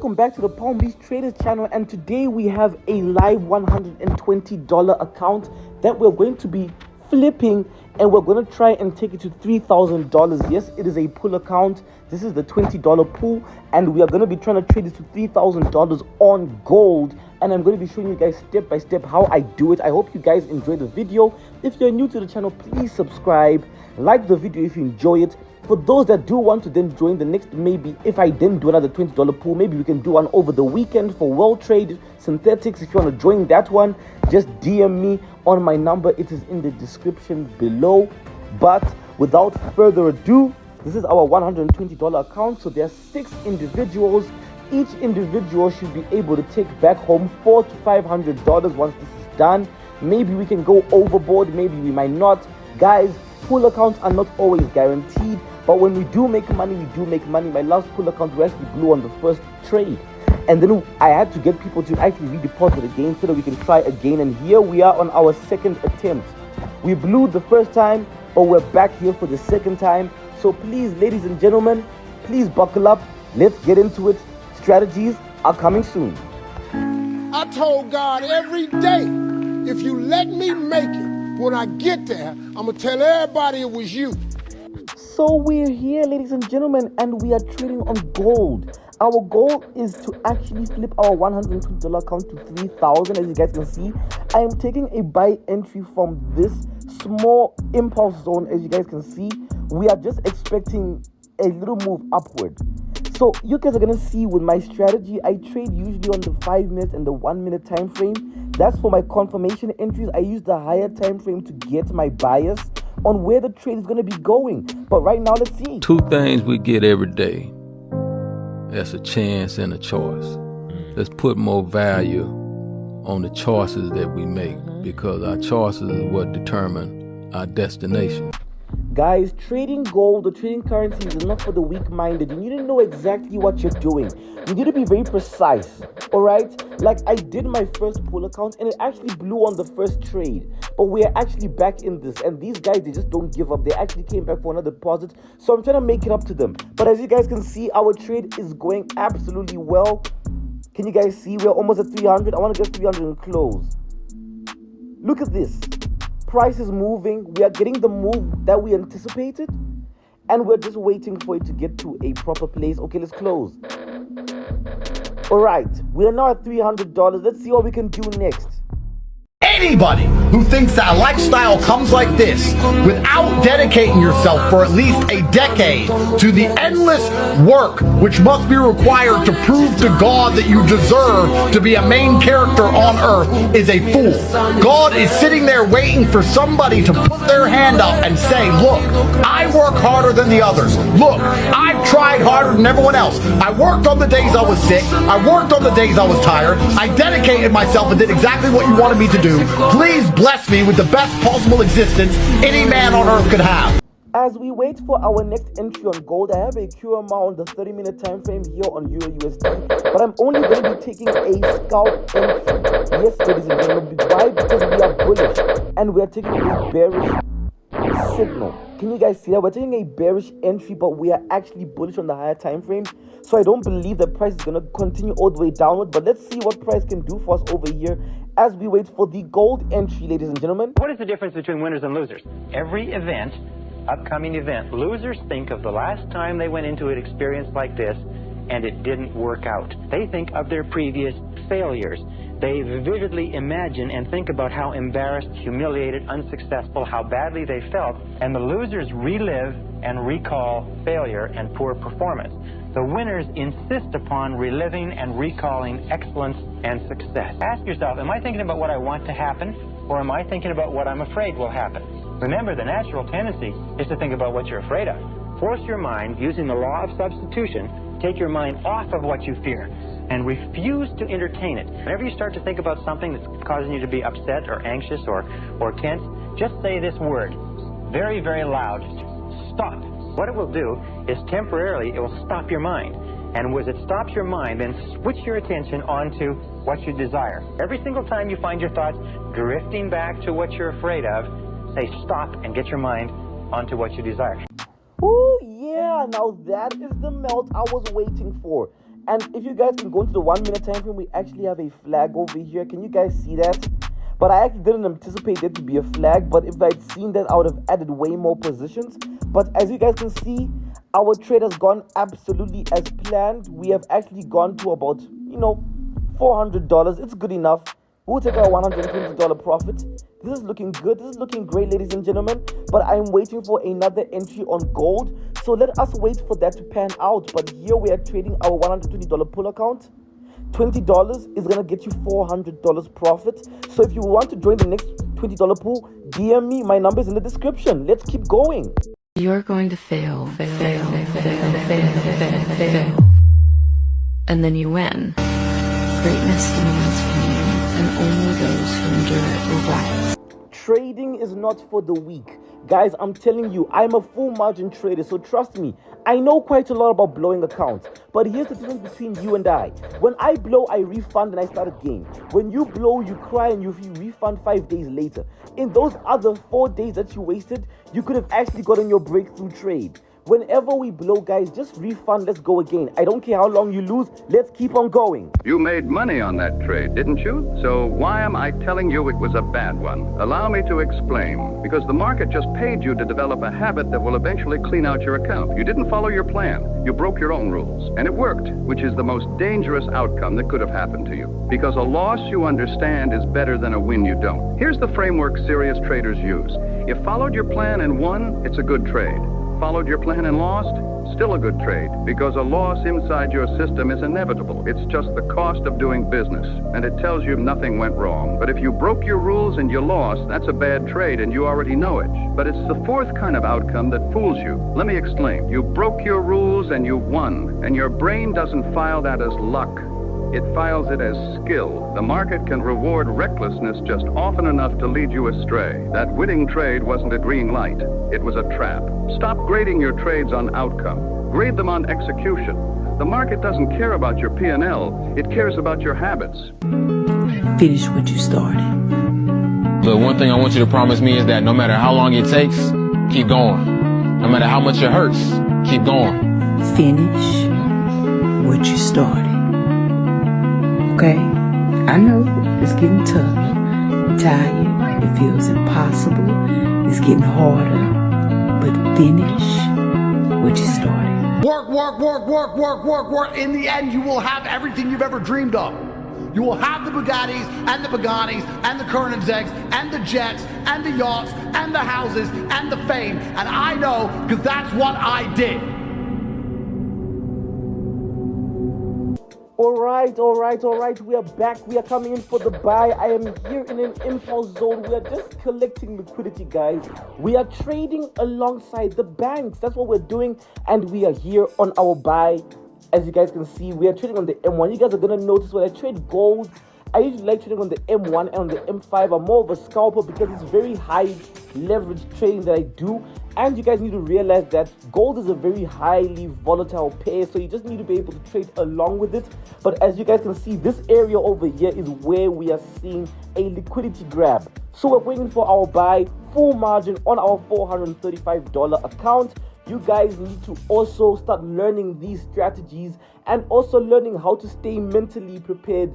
welcome back to the Palm Beach Traders channel, and today we have a live $120 account that we're going to be flipping, and we're going to try and take it to $3,000. Yes, it is a pull account. This is the $20 pool, and we are going to be trying to trade this to $3,000 on gold, and I'm going to be showing you guys step by step how I do it. I hope you guys enjoy the video. If you're new to the channel, please subscribe, like the video if you enjoy it. For those that do want to then join the next, maybe if I then do another $20 pool, maybe we can do one over the weekend for World Trade Synthetics. If you want to join that one, just DM me on my number. It is in the description below. But without further ado, this is our $120 account. So there are 6 individuals. Each individual should be able to take back home $400 to $500 once this is done. Maybe we can go overboard, maybe we might not. Guys, pool accounts are not always guaranteed, but when we do make money, we do make money. My last pool account, we actually blew on the first trade, and then I had to get people to actually redeposit again so that we can try again. And here we are on our second attempt. We blew the first time, but we're back here for the second time. So please, ladies and gentlemen, please buckle up. Let's get into it. Strategies are coming soon. I told God every day, if you let me make it, when I get there, I'm gonna tell everybody it was you. So we're here, ladies and gentlemen, and we are trading on gold. Our goal is to actually flip our $120 account to $3,000. As you guys can see, I am taking a buy entry from this small impulse zone. As you guys can see, we are just expecting a little move upward. So you guys are gonna see with my strategy, I trade usually on the 5 minute and the 1 minute time frame. That's for my confirmation entries. I use the higher time frame to get my bias on where the trade is going to be going. But right now, let's see. 2 things we get every day. That's a chance and a choice. Let's put more value on the choices that we make, because our choices is what determine our destination. Guys, trading gold or trading currencies is not for the weak-minded. You need to know exactly what you're doing. You need to be very precise, all right? Like I did my first pool account, and it actually blew on the first trade. But we're actually back in this, and these guys, they just don't give up. They actually came back for another deposit, so I'm trying to make it up to them. But as you guys can see, our trade is going absolutely well. Can you guys see? We're almost at 300. I want to get 300 and close. Look at this. Price is moving. We are getting the move that we anticipated, and we're just waiting for it to get to a proper place. Okay, let's close. All right, we are now at $300. Let's see what we can do next. Anybody who thinks that a lifestyle comes like this without dedicating yourself for at least a decade to the endless work which must be required to prove to God that you deserve to be a main character on earth is a fool. God is sitting there waiting for somebody to put their hand up and say, look, I work harder than the others. Look, I've tried harder than everyone else. I worked on the days I was sick. I worked on the days I was tired. I dedicated myself and did exactly what you wanted me to do. Please bless me with the best possible existence any man on earth could have. As we wait for our next entry on gold, I have a QMA on the 30-minute time frame here on Euro USD, but I'm only going to be taking a scalp entry. Yes, ladies and gentlemen. Why? Because we are bullish and we are taking a bearish signal. Can you guys see that? We're taking a bearish entry, but we are actually bullish on the higher time frame. So I don't believe the price is going to continue all the way downward, but let's see what price can do for us over here as we wait for the gold entry, ladies and gentlemen. What is the difference between winners and losers? Every event, upcoming event, losers think of the last time they went into an experience like this and it didn't work out. They think of their previous failures. They vividly imagine and think about how embarrassed, humiliated, unsuccessful, how badly they felt, and the losers relive and recall failure and poor performance. The winners insist upon reliving and recalling excellence and success. Ask yourself, am I thinking about what I want to happen, or am I thinking about what I'm afraid will happen? Remember, the natural tendency is to think about what you're afraid of. Force your mind, using the law of substitution, take your mind off of what you fear and refuse to entertain it. Whenever you start to think about something that's causing you to be upset or anxious or tense, just say this word very, very loud. Stop. What it will do is temporarily it will stop your mind. And as it stops your mind, then switch your attention onto what you desire. Every single time you find your thoughts drifting back to what you're afraid of, say stop and get your mind onto what you desire. Oh yeah, now that is the melt I was waiting for. And if you guys can go into the 1 minute time frame, we actually have a flag over here. Can you guys see that? But I actually didn't anticipate there to be a flag. But if I'd seen that, I would have added way more positions. But as you guys can see, our trade has gone absolutely as planned. We have actually gone to about, $400. It's good enough. We'll take our $120 profit. This is looking good. This is looking great, ladies and gentlemen. But I'm waiting for another entry on gold. So let us wait for that to pan out. But here we are trading our $120 pull account. $20 is going to get you $400 profit. So if you want to join the next $20 pool, DM me. My number is in the description. Let's keep going. You're going to fail. And then you win. Greatness demands pain, and only those who endure it will rise. Trading is not for the weak. Guys, I'm telling you, I'm a full margin trader, so trust me, I know quite a lot about blowing accounts. But here's the difference between you and I. When I blow, I refund and I start again. When you blow, you cry and you refund 5 days later. In those other 4 days that you wasted, you could have actually gotten your breakthrough trade. Whenever we blow, guys, just refund, let's go again. I don't care how long you lose, let's keep on going. You made money on that trade, didn't you? So why am I telling you it was a bad one? Allow me to explain. Because the market just paid you to develop a habit that will eventually clean out your account. You didn't follow your plan. You broke your own rules. And it worked, which is the most dangerous outcome that could have happened to you. Because a loss you understand is better than a win you don't. Here's the framework serious traders use. You followed your plan and won, it's a good trade. Followed your plan and lost, still a good trade, because a loss inside your system is inevitable. It's just the cost of doing business, and it tells you nothing went wrong. But if you broke your rules and you lost, that's a bad trade, and you already know it. But it's the fourth kind of outcome that fools you. Let me explain. You broke your rules and you won, and your brain doesn't file that as luck. It files it as skill. The market can reward recklessness just often enough to lead you astray. That winning trade wasn't a green light. It was a trap. Stop grading your trades on outcome. Grade them on execution. The market doesn't care about your P&L. It cares about your habits. Finish what you started. But one thing I want you to promise me is that no matter how long it takes, keep going. No matter how much it hurts, keep going. Finish what you started. Okay? I know it's getting tough. You're tired. It feels impossible. It's getting harder. But finish what you started. Work. In the end, you will have everything you've ever dreamed of. You will have the Bugattis and the Pagani's and the Koenigseggs and the jets and the yachts and the houses and the fame. And I know because that's what I did. All right. We are back. We are coming in for the buy. I am here in an impulse zone. We are just collecting liquidity, guys. We are trading alongside the banks. That's what we're doing. And we are here on our buy. As you guys can see, we are trading on the M1. You guys are going to notice when I trade gold, I usually like trading on the M1 and on the M5. I'm more of a scalper because it's very high leverage trading that I do. And you guys need to realize that gold is a very highly volatile pair, so you just need to be able to trade along with it. But as you guys can see, this area over here is where we are seeing a liquidity grab. So we're waiting for our buy, full margin on our $435 account. You guys need to also start learning these strategies and also learning how to stay mentally prepared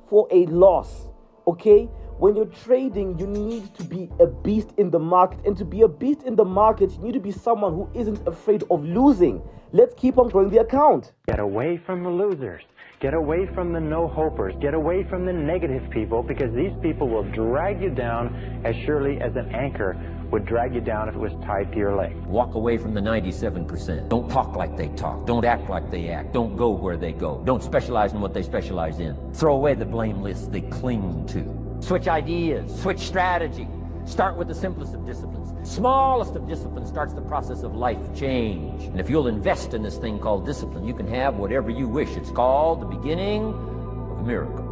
for a loss, okay? When you're trading, you need to be a beast in the market. And to be a beast in the market, you need to be someone who isn't afraid of losing. Let's keep on growing the account. Get away from the losers. Get away from the no-hopers. Get away from the negative people, because these people will drag you down as surely as an anchor would drag you down if it was tied to your leg. Walk away from the 97%. Don't talk like they talk. Don't act like they act. Don't go where they go. Don't specialize in what they specialize in. Throw away the blame lists they cling to. Switch ideas, switch strategy. Start with the simplest of disciplines. Smallest of disciplines starts the process of life change. And if you'll invest in this thing called discipline, you can have whatever you wish. It's called the beginning of a miracle.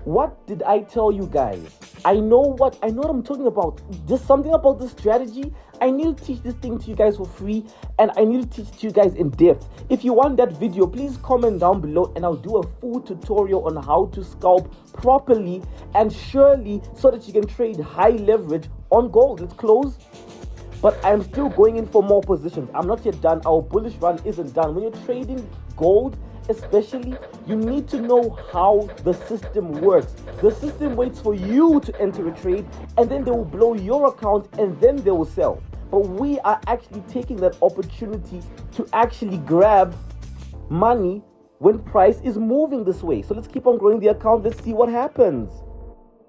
What did I tell you guys? I know what I'm talking about. There's something about this strategy. I need to teach this thing to you guys for free, and I need to teach it to you guys in depth. If you want that video, please comment down below and I'll do a full tutorial on how to scalp properly and surely so that you can trade high leverage on gold. Let's close. But I'm still going in for more positions. I'm not yet done. Our bullish run isn't done. When you're trading gold especially, you need to know how the system works. The system waits for you to enter a trade, and then they will blow your account, and then they will sell. But we are actually taking that opportunity to actually grab money when price is moving this way. So let's keep on growing the account. Let's see what happens.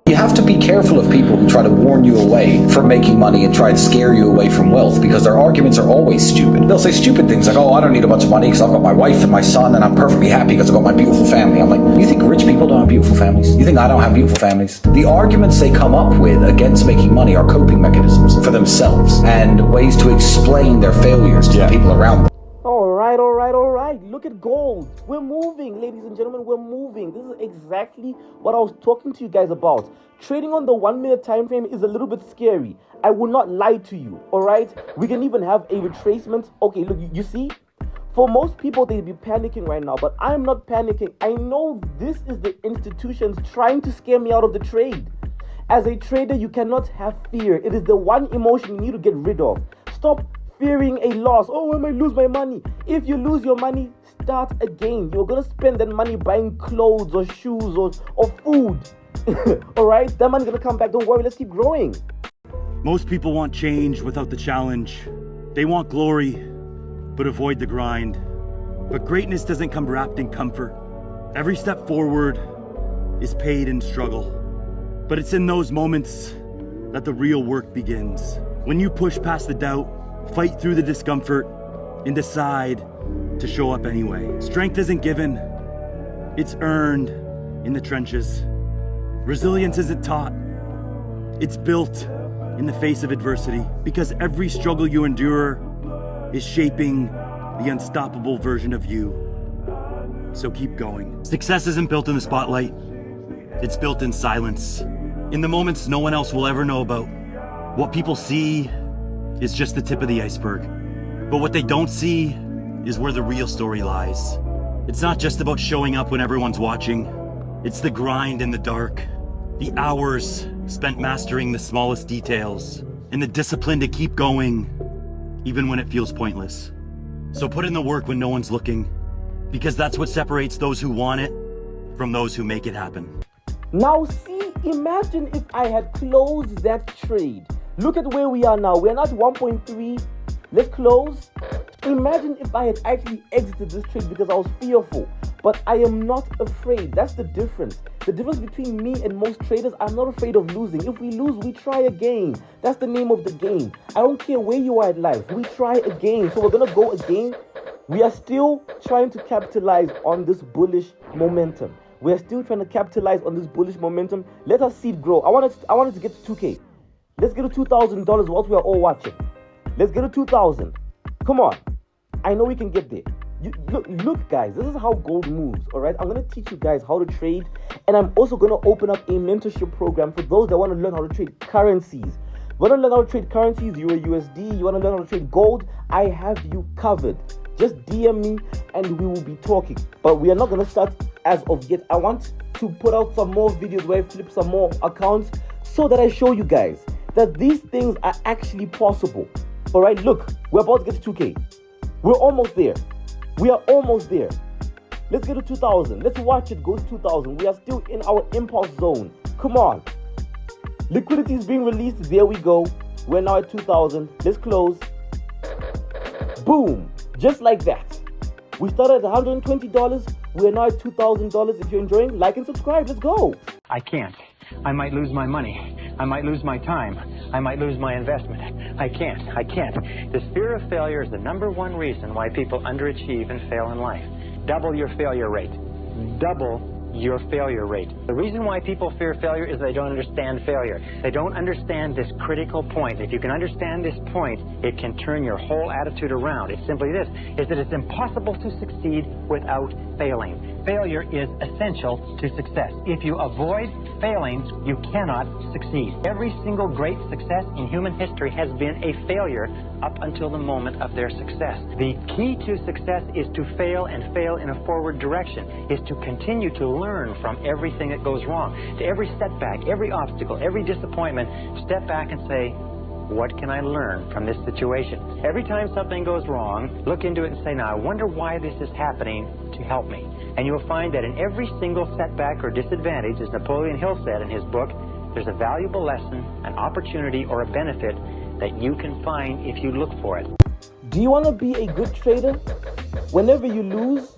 You have to be careful of people who try to warn you away from making money and try to scare you away from wealth, because their arguments are always stupid. They'll say stupid things like, oh, I don't need a bunch of money because I've got my wife and my son and I'm perfectly happy because I've got my beautiful family. I'm like, you think rich people don't have beautiful families? You think I don't have beautiful families? The arguments they come up with against making money are coping mechanisms for themselves and ways to explain their failures to the people around them. All right. Look at gold. We're moving, ladies and gentlemen. We're moving. This is exactly what I was talking to you guys about. Trading on the 1 minute time frame is a little bit scary. I will not lie to you. All right. We can even have a retracement. Okay, look, you see? For most people, they'd be panicking right now, but I'm not panicking. I know this is the institutions trying to scare me out of the trade. As a trader, you cannot have fear. It is the one emotion you need to get rid of. Stop fearing a loss. Oh, I might lose my money. If you lose your money, start again. You're going to spend that money buying clothes or shoes or food. All right? That money's going to come back. Don't worry. Let's keep growing. Most people want change without the challenge. They want glory, but avoid the grind. But greatness doesn't come wrapped in comfort. Every step forward is paid in struggle. But it's in those moments that the real work begins. When you push past the doubt, fight through the discomfort, and decide to show up anyway. Strength isn't given, it's earned in the trenches. Resilience isn't taught, it's built in the face of adversity, because every struggle you endure is shaping the unstoppable version of you. So keep going. Success isn't built in the spotlight, it's built in silence. In the moments no one else will ever know about. What people see is just the tip of the iceberg. But what they don't see is where the real story lies. It's not just about showing up when everyone's watching. It's the grind in the dark, the hours spent mastering the smallest details, and the discipline to keep going, even when it feels pointless. So put in the work when no one's looking, because that's what separates those who want it from those who make it happen. Now see, imagine if I had closed that trade. Look at where we are now. We're not 1.3. Let's close. Imagine if I had actually exited this trade because I was fearful. But I am not afraid. That's the difference. The difference between me and most traders, I'm not afraid of losing. If we lose, we try again. That's the name of the game. I don't care where you are in life. We try again. So we're going to go again. We are still trying to capitalize on this bullish momentum. We're still trying to capitalize on this bullish momentum. Let us see it grow. I wanted to get to 2K. Let's get to $2,000 whilst we are all watching. Let's get to 2,000. Come on. I know we can get there. Look, guys, this is how gold moves, all right? I'm going to teach you guys how to trade, and I'm also going to open up a mentorship program for those that want to learn how to trade currencies. You want to learn how to trade currencies, Euro USD, you want to learn how to trade gold, I have you covered. Just DM me and we will be talking. But we are not going to start as of yet. I want to put out some more videos where I flip some more accounts so that I show you guys that these things are actually possible. All right, look, we're about to get to 2K. We're almost there. We are almost there. Let's get to 2,000. Let's watch it go to 2,000. We are still in our impulse zone. Come on. Liquidity is being released. There we go. We're now at 2,000. Let's close. Boom. Just like that. We started at $120. We're now at $2,000. If you're enjoying, like and subscribe. Let's go. I can't. I might lose my money. I might lose my time. I might lose my investment. I can't. This fear of failure is the #1 reason why people underachieve and fail in life. Double your failure rate. Double your failure rate. The reason why people fear failure is they don't understand failure. They don't understand this critical point. If you can understand this point, it can turn your whole attitude around. It's simply this, is that it's impossible to succeed without failing. Failure is essential to success. If you avoid failing, you cannot succeed. Every single great success in human history has been a failure up until the moment of their success. The key to success is to fail and fail in a forward direction, is to continue to learn from everything that goes wrong. To every setback, every obstacle, every disappointment, step back and say, what can I learn from this situation? Every time something goes wrong, look into it and say, now I wonder why this is happening to help me. And you'll find that in every single setback or disadvantage, as Napoleon Hill said in his book, there's a valuable lesson, an opportunity, or a benefit that you can find if you look for it. Do you want to be a good trader? Whenever you lose,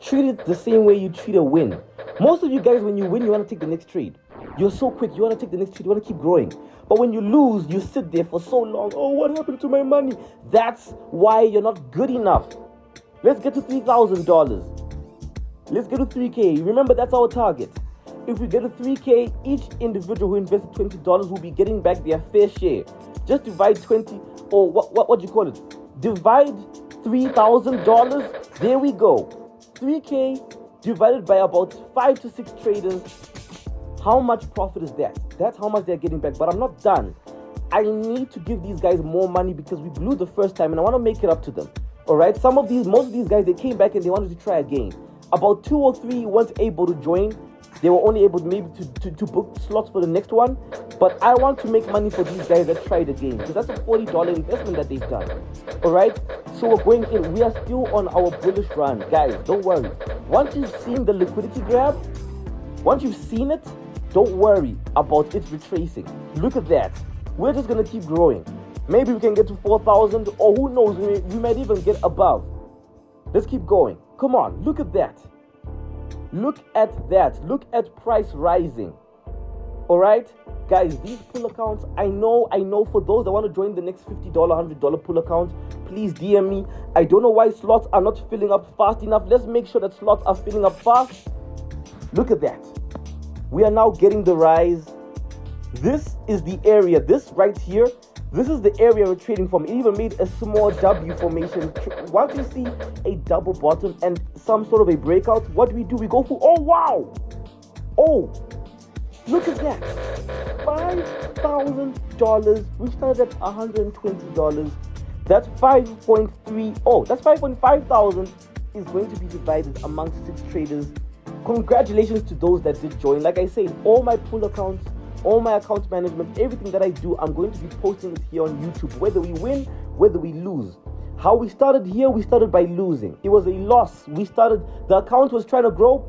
treat it the same way you treat a win. Most of you guys, when you win, you want to take the next trade. You're so quick, you want to take the next trade, you want to keep growing. But when you lose, you sit there for so long. Oh, what happened to my money? That's why you're not good enough. Let's get to $3,000. Let's get to 3K. Remember, that's our target. If we get to 3K, each individual who invested $20 will be getting back their fair share. Just divide 20, or what do you call it? Divide $3,000. There we go. 3K divided by about 5 to 6 traders. How much profit is that? That's how much they're getting back. But I'm not done. I need to give these guys more money because we blew the first time and I want to make it up to them. All right? Most of these guys, they came back and they wanted to try again. About 2 or 3 weren't able to join. They were only able maybe to book slots for the next one. But I want to make money for these guys that tried again, because that's a $40 investment that they've done. All right? So we're going in. We are still on our bullish run. Guys, don't worry. Once you've seen the liquidity grab, once you've seen it, don't worry about it retracing. Look at that. We're just going to keep growing. Maybe we can get to 4,000, or who knows, we might even get above. Let's keep going. Come on, look at that. Look at that. Look at price rising. All right? Guys, these pull accounts, I know for those that want to join the next $50, $100 pull account, please DM me. I don't know why slots are not filling up fast enough. Let's make sure that slots are filling up fast. Look at that. We are now getting the rise. This is the area, this right here, this is the area we're trading from. It even made a small W formation. Once you see a double bottom and some sort of a breakout, what do? We go for, oh wow! Oh, look at that. $5,000. We started at $120. That's 5.3. Oh, that's 5.5 thousand is going to be divided amongst 6 traders. Congratulations to those that did join. Like I said, all my pull accounts, all my account management, everything that I do, I'm going to be posting it here on YouTube, whether we win, whether we lose. How we started here, we started by losing. It was a loss. The account was trying to grow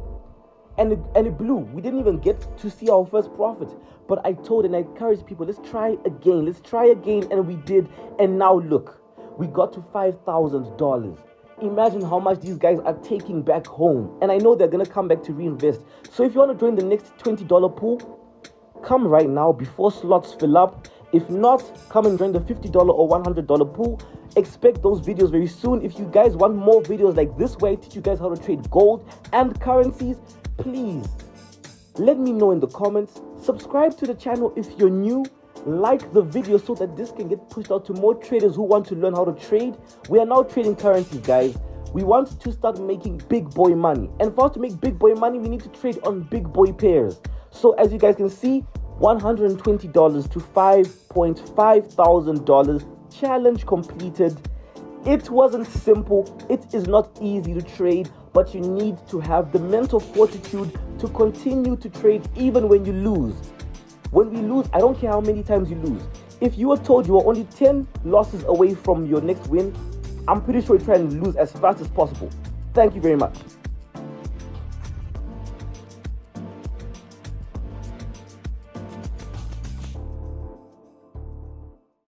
and it blew. We didn't even get to see our first profit. But I told and I encouraged people, let's try again, and we did. And now look, we got to $5,000. Imagine how much these guys are taking back home. And I know they're going to come back to reinvest. So if you want to join the next $20 pool, come right now before slots fill up. If not, come and join the $50 or $100 pool. Expect those videos very soon. If you guys want more videos like this where I teach you guys how to trade gold and currencies, please let me know in the comments. Subscribe to the channel if you're new. Like the video so that this can get pushed out to more traders who want to learn how to trade. We are now trading currencies, guys. We want to start making big boy money. And for us to make big boy money, we need to trade on big boy pairs. So as you guys can see, $120 to $5.5 thousand. Challenge completed. It wasn't simple. It is not easy to trade, but you need to have the mental fortitude to continue to trade even when you lose. When we lose, I don't care how many times you lose. If you were told you were only 10 losses away from your next win, I'm pretty sure you're trying to lose as fast as possible. Thank you very much.